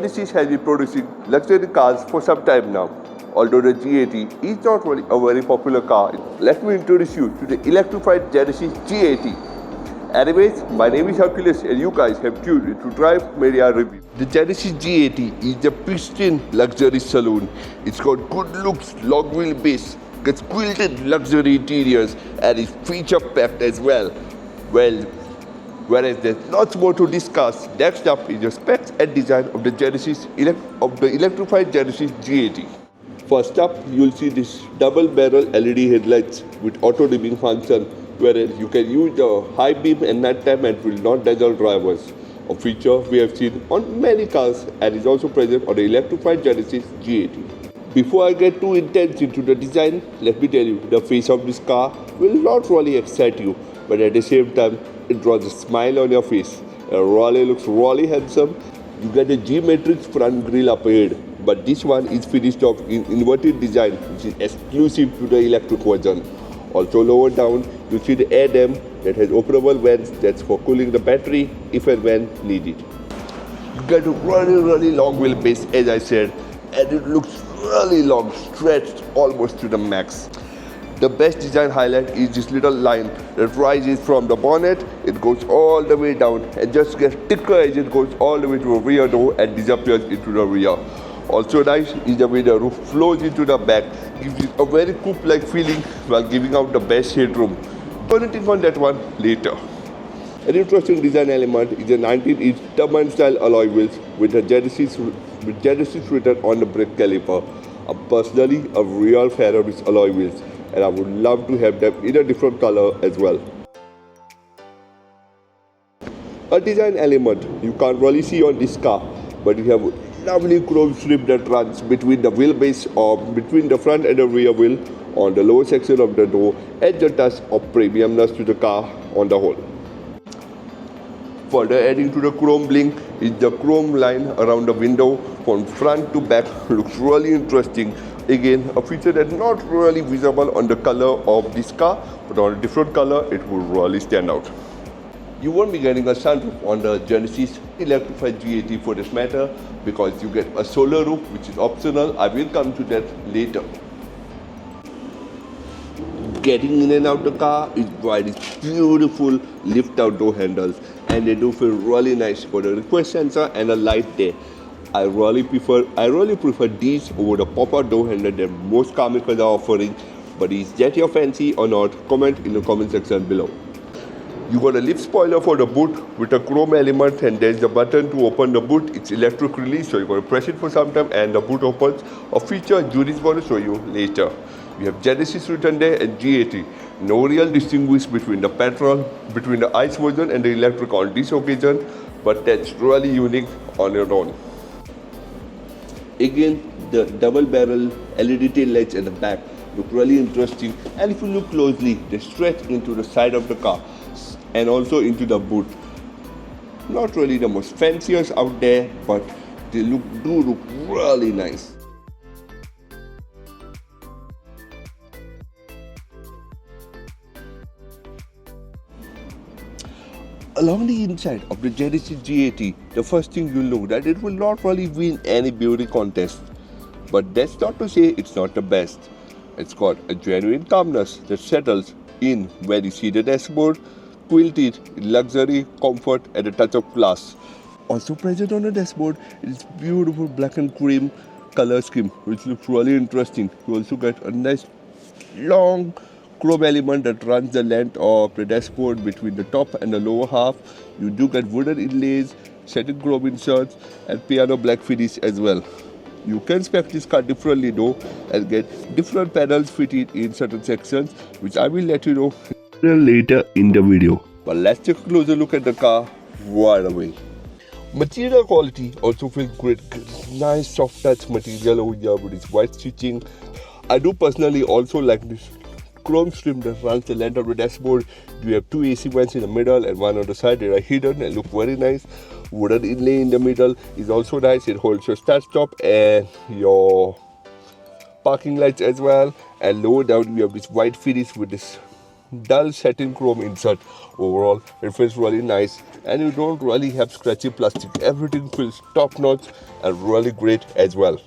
Genesis has been producing luxury cars for some time now. Although the G80 is not really a very popular car, let me introduce you to the Electrified Genesis G80. Anyways, my name is Hercules and you guys have tuned in to Drive Media Review. The Genesis G80 is a pristine luxury saloon. It's got good looks, long wheelbase, gets quilted luxury interiors and is feature packed as well. Whereas there's lots more to discuss. Next up is the specs and design of the Electrified Genesis G80. First up, you'll see this double barrel LED headlights with auto dimming function, whereas you can use the high beam and night time and will not dazzle drivers. A feature we have seen on many cars and is also present on the Electrified Genesis G80. Before I get too intense into the design, let me tell you, the face of this car will not really excite you, but at the same time, it draws a smile on your face. It really looks really handsome. You get a G-Matrix front grille up ahead, but this one is finished off in inverted design, which is exclusive to the electric version. Also lower down, you see the air dam that has openable vents that's for cooling the battery if and when needed. You get a really long wheelbase, as I said, and it looks really long, stretched almost to the max. The best design highlight is this little line that rises from the bonnet, it goes all the way down and just gets thicker as it goes all the way to the rear door and disappears into the rear. Also nice is the way the roof flows into the back, gives it a very coupe-like feeling while giving out the best headroom. Commenting on that one later. An interesting design element is a 19-inch turbine-style alloy wheels with Genesis written on the brake caliper. I'm personally a real fan of these alloy wheels, and I would love to have them in a different color as well. A design element you can't really see on this car, but you have a lovely chrome strip that runs between the wheelbase or between the front and the rear wheel on the lower section of the door, adds a touch of premiumness to the car on the whole. Further adding to the chrome bling is the chrome line around the window from front to back. Looks really interesting. Again, a feature that's not really visible on the color of this car, but on a different color it will really stand out. You won't be getting a sunroof on the Genesis Electrified G80 for this matter, because you get a solar roof which is optional. I will come to that later. Getting in and out the car is by these beautiful lift out door handles, and they do feel really nice for the request sensor and a light there. I really prefer these over the pop-out door handle that most car makers are offering, but is that your fancy or not? Comment in the comment section below. You got a lip spoiler for the boot with a chrome element, and there's the button to open the boot. It's electric release, so you're going to press it for some time and the boot opens. A feature Judy's going to show you later. We have Genesis written there and G80. No real distinguish between the ICE version and the electric on this occasion, but that's really unique on your own. Again, the double barrel LED tail lights at the back look really interesting, and if you look closely, they stretch into the side of the car and also into the boot. Not really the most fanciest out there, but they do look really nice. Along the inside of the Genesis G80, the first thing you'll know that it will not really win any beauty contest. But that's not to say it's not the best. It's got a genuine calmness that settles in where you see the dashboard, quilted in luxury, comfort and a touch of class. Also present on the dashboard is beautiful black and cream color scheme, which looks really interesting. You also get a nice long chrome element that runs the length of the dashboard between the top and the lower half. You do get wooden inlays, satin chrome inserts and piano black finish as well. You can spec this car differently though and get different panels fitted in certain sections, which I will let you know later in the video. But let's take a closer look at the car right away. Material quality also feels great. Nice soft touch material over here with its white stitching. I do personally also like this chrome strip that runs the length of the dashboard. You have two AC vents in the middle and one on the side. They are hidden and look very nice. Wooden inlay in the middle is also nice. It holds your start stop and your parking lights as well. And lower down we have this white finish with this dull satin chrome insert. Overall, it feels really nice, and you don't really have scratchy plastic. Everything feels top notch and really great as well.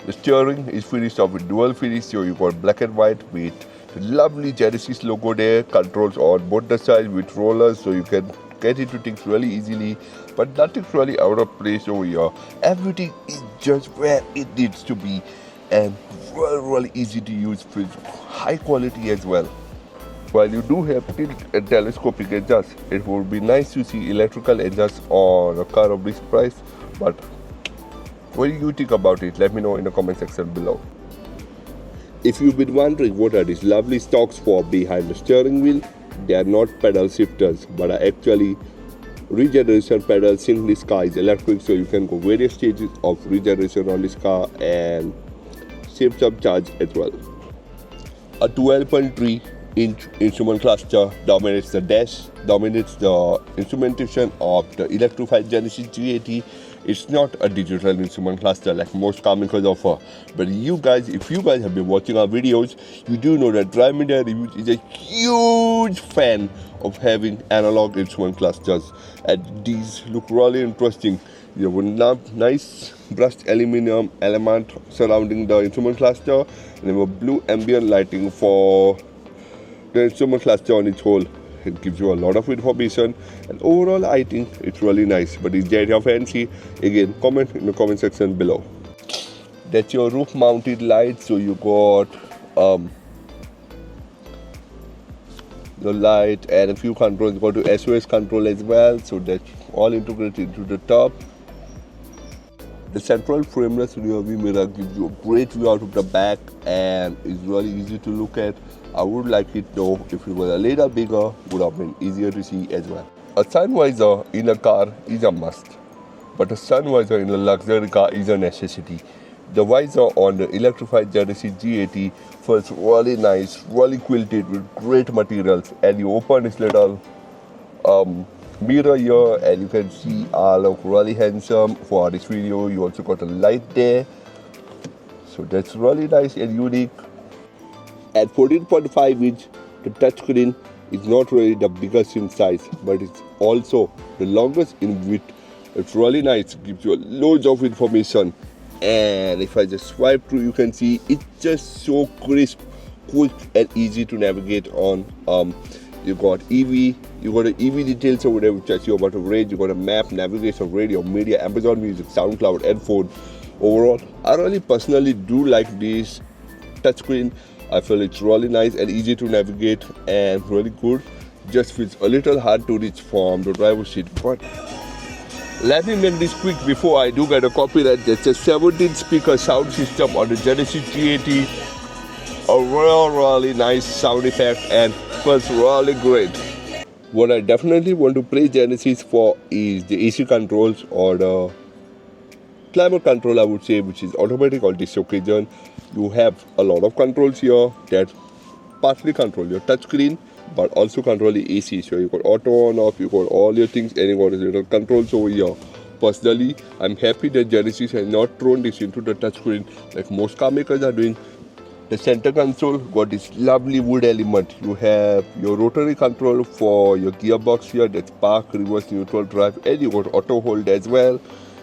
The steering is finished off with dual finish, so you got black and white with the lovely Genesis logo there. Controls on both the sides with rollers, so you can get into things really easily, but nothing's really out of place over here. Everything is just where it needs to be, and really easy to use, with high quality as well. While you do have tilt and telescopic adjust, it would be nice to see electrical adjust on a car of this price. But what do you think about it? Let me know in the comment section below. If you've been wondering what are these lovely stalks for behind the steering wheel, they are not pedal shifters, but are actually regeneration pedals. Since this car is electric, so you can go various stages of regeneration on this car and save some charge as well. A 12.3-inch instrument cluster dominates the dash, dominates the instrumentation of the Electrified Genesis G80. It's not a digital instrument cluster like most car makers offer, but if you guys have been watching our videos, you do know that Drive Media Reviews is a huge fan of having analog instrument clusters, and these look really interesting. You have a nice brushed aluminum element surrounding the instrument cluster, and you have a blue ambient lighting for the instrument cluster on its whole. It gives you a lot of information, and overall I think it's really nice. But is that your fancy? Again, comment in the comment section below. That's your roof mounted light, so you got the light and a few controls. You got to SOS control as well, so that's all integrated into the top. The central frameless rear view mirror gives you a great view out of the back and is really easy to look at. I would like it though if it was a little bigger, would have been easier to see as well. A sun visor in a car is a must, but a sun visor in a luxury car is a necessity. The visor on the Electrified Genesis G80 feels really nice, really quilted with great materials, and you open this little mirror here and you can see I look really handsome for this video. You also got a light there, so that's really nice and unique. At 14.5 inch, the touchscreen is not really the biggest in size, but it's also the longest in width. It's really nice, it gives you loads of information, and if I just swipe through, you can see it's just so crisp, quick and easy to navigate on. You got EV, you got an EV details over there which tells you about a range. You got a map, navigation, radio, media, Amazon Music, SoundCloud, and phone. Overall, I really personally do like this touchscreen. I feel it's really nice and easy to navigate and really good. Just feels a little hard to reach from the driver's seat, but let me make this quick before I do get a copyright. That's a 17 speaker sound system on the Genesis G80. A really nice sound effect and feels really great. What I definitely want to praise Genesis for is the AC controls, or the climate control I would say, which is automatic on this occasion. You have a lot of controls here that partly control your touchscreen but also control the AC. So you got auto on off, you got all your things, and you got little controls over here. Personally, I'm happy that Genesis has not thrown this into the touchscreen like most car makers are doing. The center console got this lovely wood element. You have your rotary control for your gearbox here, that's park, reverse, neutral, drive, and you got auto hold as well.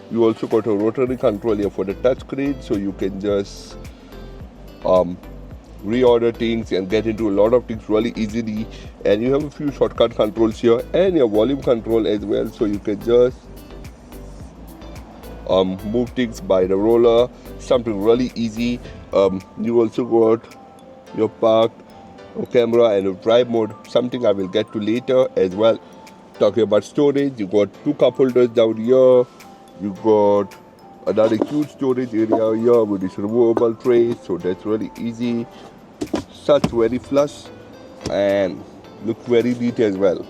You also got a rotary control here for the touchscreen, so you can just reorder things and get into a lot of things really easily. And you have a few shortcut controls here and your volume control as well, so you can just move things by the roller, something really easy. You also got your park, your camera, and your drive mode, something I will get to later as well. Talking about storage, you got two cup holders down here. You got another huge storage area here with this removable tray, so that's really easy. Such very flush and look very neat as well.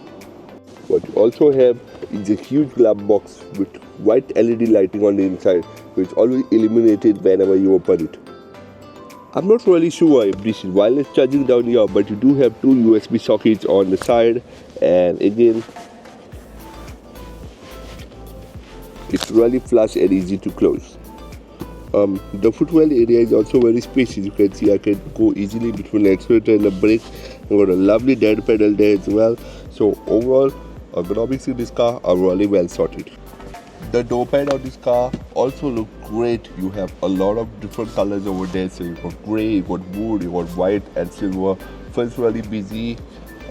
What you also have is a huge glove box with white LED lighting on the inside, which always illuminated whenever you open it. I'm not really sure if this is wireless charging down here, but you do have two USB sockets on the side, and again it's really flush and easy to close. The footwell area is also very spacious. You can see I can go easily between the accelerator and the brake. I've got a lovely dead pedal there as well. So overall, ergonomics in this car are really well sorted. The door pad of this car also look great. You have a lot of different colors over there. So you got grey, you got wood, you got white and silver. Feels really busy.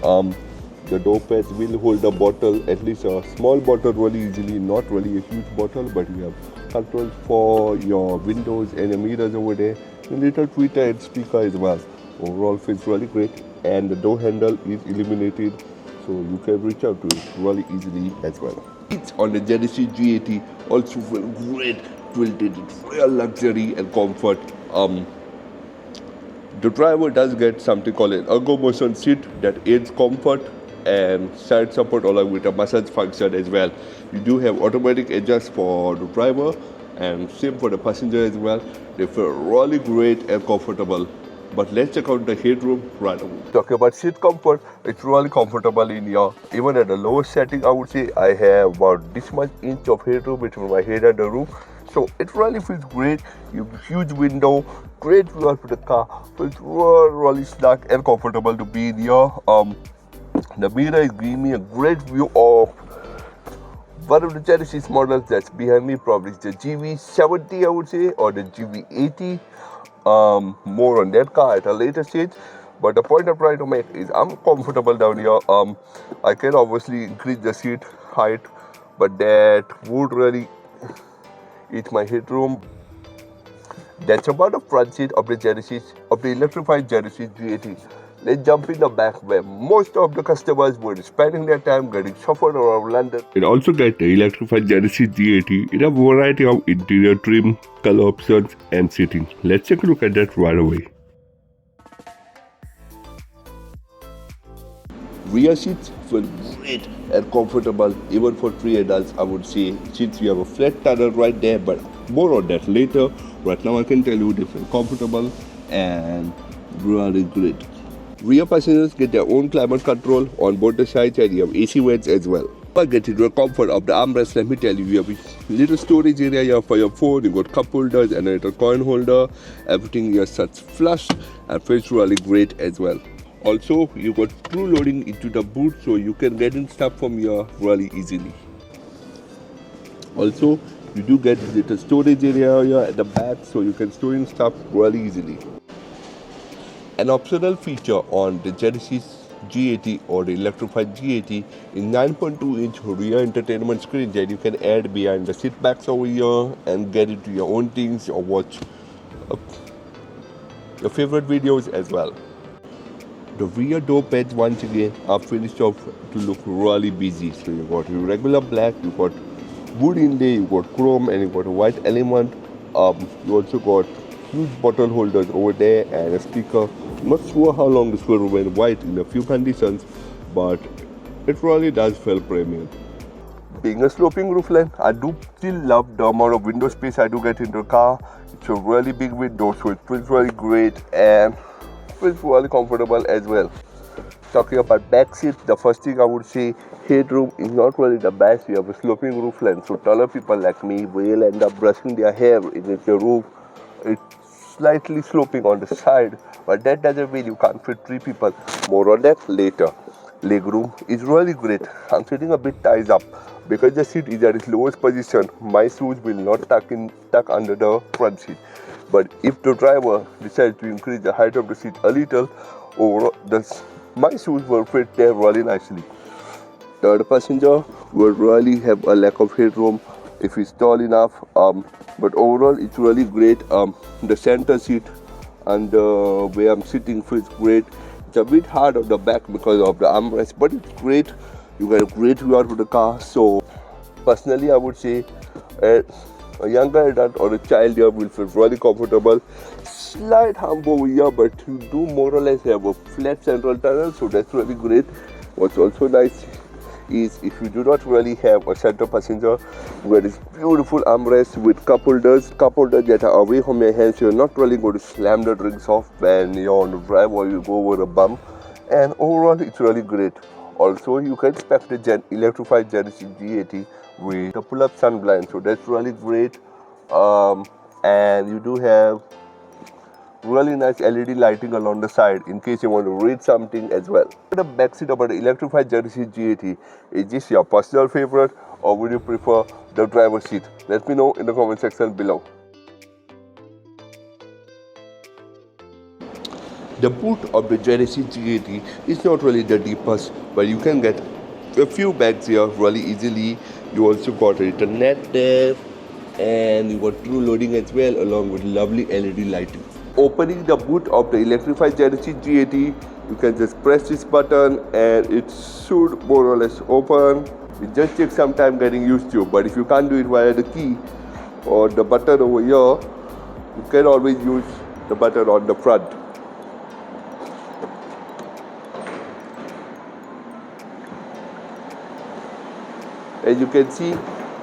The door pads will hold a bottle, at least a small bottle really easily, not really a huge bottle, but you have controls for your windows and your mirrors over there. A little tweeter and speaker as well. Overall feels really great, and the door handle is illuminated, so you can reach out to it really easily as well. It's on the Genesis G80 also feel great, tilted, it's real luxury and comfort. The driver does get something called an ergo motion seat that aids comfort and side support along with a massage function as well. You do have automatic adjust for the driver and same for the passenger as well. They feel really great and comfortable. But let's check out the headroom right away. Talking about seat comfort, it's really comfortable in here. Even at the lowest setting, I would say I have about this much inch of headroom between my head and the roof. So it really feels great. You have a huge window, great view of the car. Feels really snug and comfortable to be in here. The mirror is giving me a great view of one of the Genesis models that's behind me, probably the GV70 I would say, or the GV80. More on that car at a later stage. But the point I'm trying to make is I'm comfortable down here. I can obviously increase the seat height, but that would really eat my headroom. That's about the front seat of the electrified Genesis G80. Let's jump in the back where most of the customers were spending their time getting shuffled around London. It also gets the electrified Genesis G80 in a variety of interior trim, color options and seating. Let's take a look at that right away. Rear seats feel great and comfortable even for 3 adults, I would say, since we have a flat tunnel right there, but more on that later. Right now I can tell you they feel comfortable and really great. Rear passengers get their own climate control on both the sides and you have AC vents as well. But get into the comfort of the armrest, let me tell you, you have a little storage area here for your phone, you got cup holders and a little coin holder. Everything here sits flush and feels really great as well. Also, you got true loading into the boot so you can get in stuff from here really easily. Also, you do get a little storage area here at the back so you can store in stuff really easily. An optional feature on the Genesis G80 or the electrified G80 is 9.2-inch rear entertainment screen that you can add behind the seat backs over here and get into your own things or watch your favorite videos as well. The rear door pads once again are finished off to look really busy. So you got your regular black, you got wood inlay, you got chrome and you got a white element. You also got huge bottle holders over there and a speaker. Not sure how long this will remain white in a few conditions, but it really does feel premium. Being a sloping roofline, I do still love the amount of window space I do get in the car. It's a really big window, so it feels really great and feels really comfortable as well. Talking about back seat, the first thing I would say, headroom is not really the best. We have a sloping roofline, so taller people like me will end up brushing their hair against the roof. It's slightly sloping on the side, but that doesn't mean you can't fit 3 people. More on that later. Legroom is really great. I'm sitting a bit ties up because the seat is at its lowest position. My shoes will not tuck under the front seat. But if the driver decides to increase the height of the seat a little, my shoes will fit there really nicely. The other passenger will really have a lack of headroom if he's tall enough. But overall, it's really great. The center seat and the way I'm sitting feels great. It's a bit hard on the back because of the armrest, but it's great. You get a great view out of the car. So personally, I would say a younger adult or a child here will feel really comfortable. Slight hump over here, but you do more or less have a flat central tunnel, so that's really great. What's also nice is if you do not really have a center passenger, where this beautiful armrest with cup holders that are away from your hands, so you're not really going to slam the drinks off when you're on the drive or you go over a bump. And overall, it's really great. Also, you can spec the electrified Genesis G80 with a pull-up sun blind, so that's really great. and you do have really nice LED lighting along the side in case you want to read something as well. The back seat of the electrified Genesis G80, is this your personal favorite or would you prefer the driver's seat? Let me know in the comment section below. The boot of the Genesis G80 is not really the deepest, but you can get a few bags here really easily. You also got a return net there, and you got true loading as well, along with lovely LED lighting. Opening the boot of the electrified Genesis G80, you can just press this button and it should more or less open. It just takes some time getting used to, but if you can't do it via the key or the button over here, you can always use the button on the front. As you can see,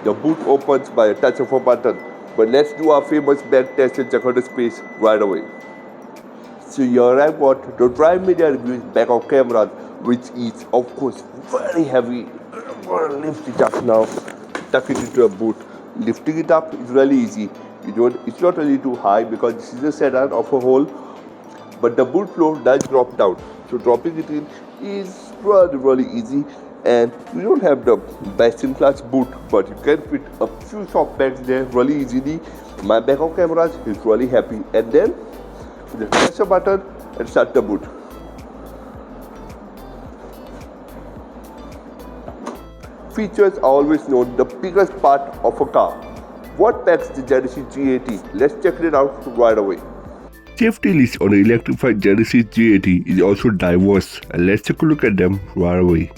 the boot opens by a touch of a button. But let's do our famous bag test and check out the space right away. So here I've got the Drive Media Reviews bag of cameras, which is of course very heavy. I'm gonna lift it up now, tuck it into a boot. Lifting it up is really easy. It's not really too high because this is a sedan of a hole, but the boot floor does drop down. So dropping it in is really easy. And you don't have the best in class boot, but you can fit a few soft bags there really easily. My bag of cameras is really happy. And then just press a button and start the boot. Features are always known the biggest part of a car. What packs the Genesis G80? Let's check it out right away. Safety list on the electrified Genesis G80 is also diverse, and let's take a look at them right away.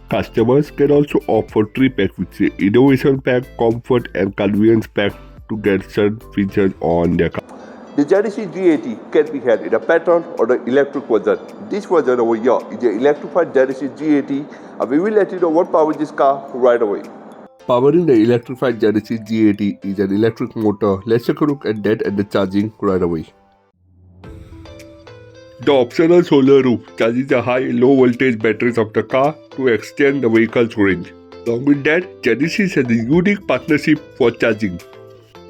Customers can also opt for 3 packs, which is Innovation Pack, Comfort and Convenience Pack to get certain features on their car. The Genesis G80 can be had in a petrol or the electric version. This version over here is the electrified Genesis G80, and we will let you know what powers this car right away. Powering the electrified Genesis G80 is an electric motor. Let's take a look at that and the charging right away. The optional solar roof charges the high and low voltage batteries of the car to extend the vehicle's range. Along with that, Genesis has a unique partnership for charging.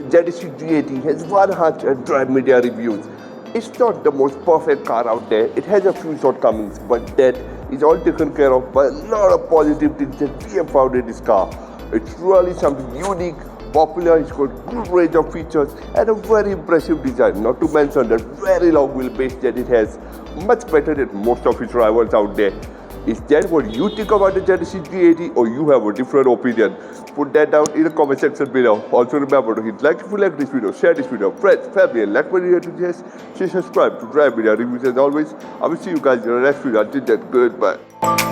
Genesis G80 has 100 Drive Media reviews. It's not the most perfect car out there. It has a few shortcomings, but that is all taken care of by a lot of positive things that we have found in this car. It's really something unique, popular, it's got good range of features and a very impressive design, not to mention the very long wheelbase that it has, much better than most of its rivals out there. Is that what you think about the Genesis G80 or you have a different opinion? Put that down in the comment section below. Also remember to hit like if you like this video, share this video, friends, family and like my video to just subscribe to Drive Media Reviews as always. I will see you guys in the next video. Until then, goodbye.